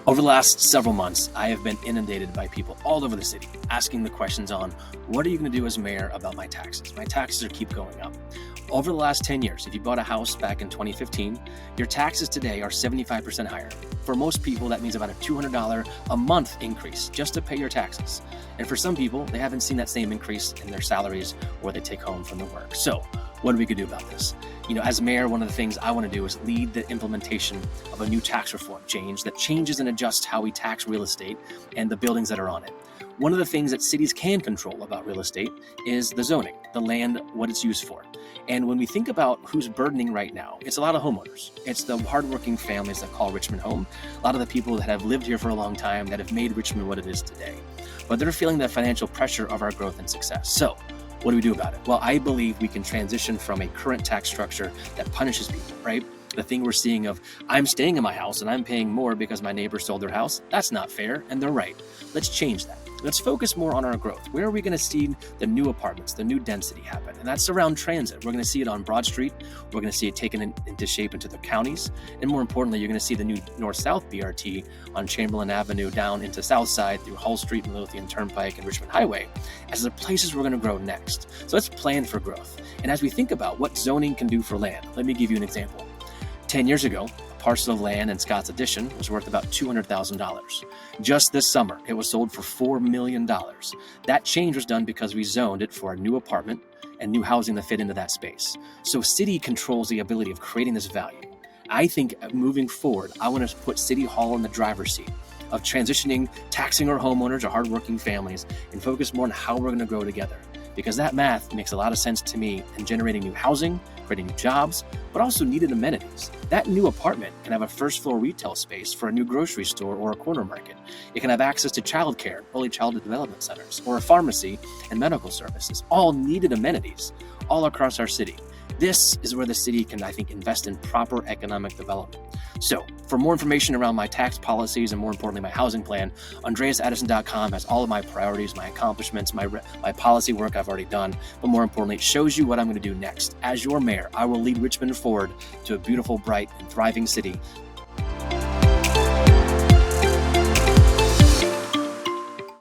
Over the last several months, I have been inundated by people all over the city asking the questions on what are you going to do as mayor about my taxes? My taxes keep going up. Over the last 10 years, if you bought a house back in 2015, your taxes today are 75% higher. For most people, that means about a $200 a month increase just to pay your taxes. And for some people, they haven't seen that same increase in their salaries or they take home from the work. So what we could do about this? As mayor, one of the things I want to do is lead the implementation of a new tax reform change that changes and adjusts how we tax real estate and the buildings that are on it. One of the things that cities can control about real estate is the zoning, the land, what it's used for. And when we think about who's burdening right now, it's a lot of homeowners. It's the hardworking families that call Richmond home. A lot of the people that have lived here for a long time that have made Richmond what it is today. But they're feeling the financial pressure of our growth and success. So what do we do about it? Well, I believe we can transition from a current tax structure that punishes people, right? The thing we're seeing of I'm staying in my house and I'm paying more because my neighbor sold their house. That's not fair. And they're right. Let's change that. Let's focus more on our growth. Where are we going to see the new apartments, the new density happen? And that's around transit. We're going to see it on Broad Street. We're going to see it taken into shape into the counties. And more importantly, you're going to see the new north-south BRT on Chamberlain Avenue down into Southside through Hull Street, Midlothian Turnpike, and Richmond Highway as the places we're going to grow next. So let's plan for growth. And as we think about what zoning can do for land, let me give you an example. 10 years ago, a parcel of land in Scott's Addition was worth about $200,000. Just this summer, it was sold for $4 million. That change was done because we zoned it for a new apartment and new housing that fit into that space. So city controls the ability of creating this value. I think moving forward, I want to put City Hall in the driver's seat of transitioning, taxing our homeowners, our hardworking families, and focus more on how we're going to grow together. Because that math makes a lot of sense to me in generating new housing, creating new jobs, but also needed amenities. That new apartment can have a first floor retail space for a new grocery store or a corner market. It can have access to childcare, early childhood development centers, or a pharmacy and medical services, all needed amenities all across our city. This is where the city can, I think, invest in proper economic development. So for more information around my tax policies and more importantly, my housing plan, AndreasAddison.com has all of my priorities, my accomplishments, my policy work I've already done, but more importantly, it shows you what I'm going to do next. As your mayor, I will lead Richmond forward to a beautiful, bright, and thriving city